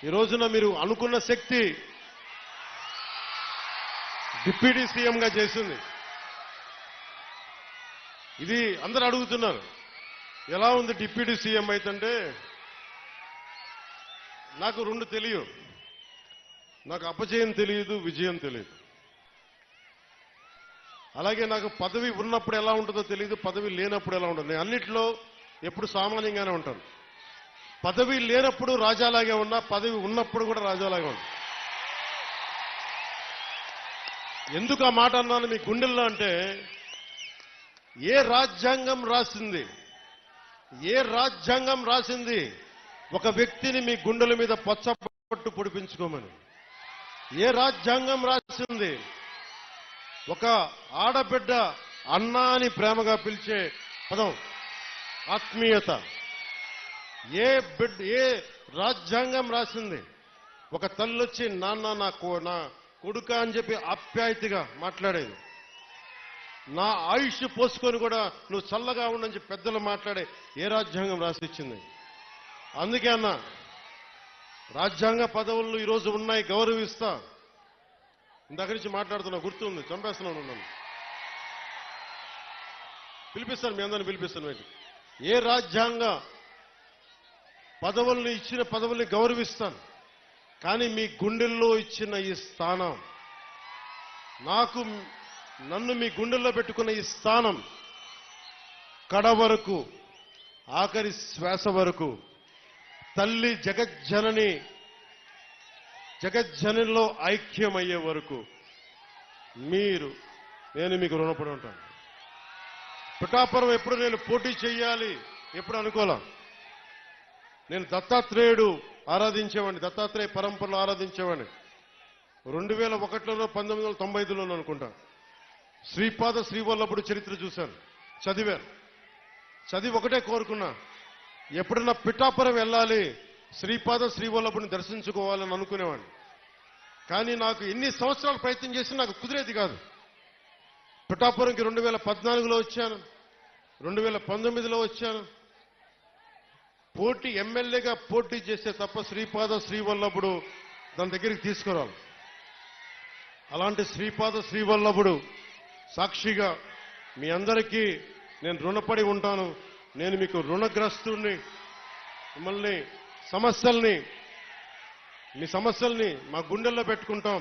ఈ రోజున మీరు అనుకున్న శక్తి డిప్యూటీ సీఎంగా చేసింది. ఇది అందరూ అడుగుతున్నారు, ఎలా ఉంది డిప్యూటీ సీఎం అయితే? నాకు రెండు తెలియదు. నాకు అపజయం తెలియదు, విజయం తెలియదు. అలాగే నాకు పదవి ఉన్నప్పుడు ఎలా ఉంటుందో తెలియదు, పదవి లేనప్పుడు ఎలా ఉంటుంది. నేను అన్నిట్లో ఎప్పుడు సామాన్యంగానే ఉంటాను. పదవి లేనప్పుడు రాజాలాగే ఉన్నా, పదవి ఉన్నప్పుడు కూడా రాజాలాగే ఉన్నా. ఎందుకు ఆ మాట అన్నాను మీ గుండెల్లో అంటే, ఏ రాజ్యాంగం రాసింది, ఏ రాజ్యాంగం రాసింది ఒక వ్యక్తిని మీ గుండెల మీద పచ్చపట్టు పొడిపించుకోమని? ఏ రాజ్యాంగం రాసింది ఒక ఆడబిడ్డ అన్నా అని ప్రేమగా పిలిచే పదం ఆత్మీయత? ఏ రాజ్యాంగం రాసింది ఒక తల్లొచ్చి నాన్న నా కొడుక అని చెప్పి ఆప్యాయతగా మాట్లాడేది? నా ఆయుష్ పోసుకొని కూడా నువ్వు చల్లగా ఉండని చెప్పి పెద్దలు మాట్లాడే ఏ రాజ్యాంగం రాసిచ్చింది? అందుకే అన్న, రాజ్యాంగ పదవులు ఈరోజు ఉన్నాయి, గౌరవిస్తా. ఇందాక నుంచి మాట్లాడుతున్నా, గుర్తుంది, చంపేస్తున్నాను నన్ను. పిలిపిస్తాను, మీ అందరిని పిలిపిస్తాను. ఏ రాజ్యాంగ పదవుల్ని ఇచ్చిన పదవుల్ని గౌరవిస్తాను, కానీ మీ గుండెల్లో ఇచ్చిన ఈ స్థానం, నన్ను మీ గుండెల్లో పెట్టుకున్న ఈ స్థానం కడ వరకు, ఆఖరి శ్వాస వరకు, తల్లి జగజ్జననిలో ఐక్యమయ్యే వరకు నేను మీకు రుణపడి ఉంటాను. పిఠాపురం ఎప్పుడు నేను పోటీ చేయాలి ఎప్పుడు అనుకోలే. నేను దత్తాత్రేయుడు ఆరాధించేవాడిని, దత్తాత్రేయ పరంపరలో ఆరాధించేవాడిని. 2001లో 1995లో అనుకుంటా శ్రీపాద శ్రీవల్లభుడు చరిత్ర చూశాను, చదివాను. చదివి ఒకటే కోరుకున్నా, ఎప్పుడన్నా పిఠాపురం వెళ్ళాలి, శ్రీపాద శ్రీవల్లభుడిని దర్శించుకోవాలని అనుకునేవాడిని. కానీ నాకు ఎన్ని సంవత్సరాలు ప్రయత్నం చేసినా నాకు కుదిరేది కాదు. పిఠాపురంకి 2014లో వచ్చాను, 2019లో వచ్చాను. ఎమ్మెల్యేగా పోటీ చేస్తే తప్ప శ్రీపాద శ్రీవల్లభుడు దాని దగ్గరికి తీసుకురాలి. అలాంటి శ్రీపాద శ్రీవల్లభుడు సాక్షిగా మీ అందరికీ నేను రుణపడి ఉంటాను. నేను మీకు రుణగ్రస్తుడిని. మిమ్మల్ని మీ సమస్యల్ని మా గుండెల్లో పెట్టుకుంటాం.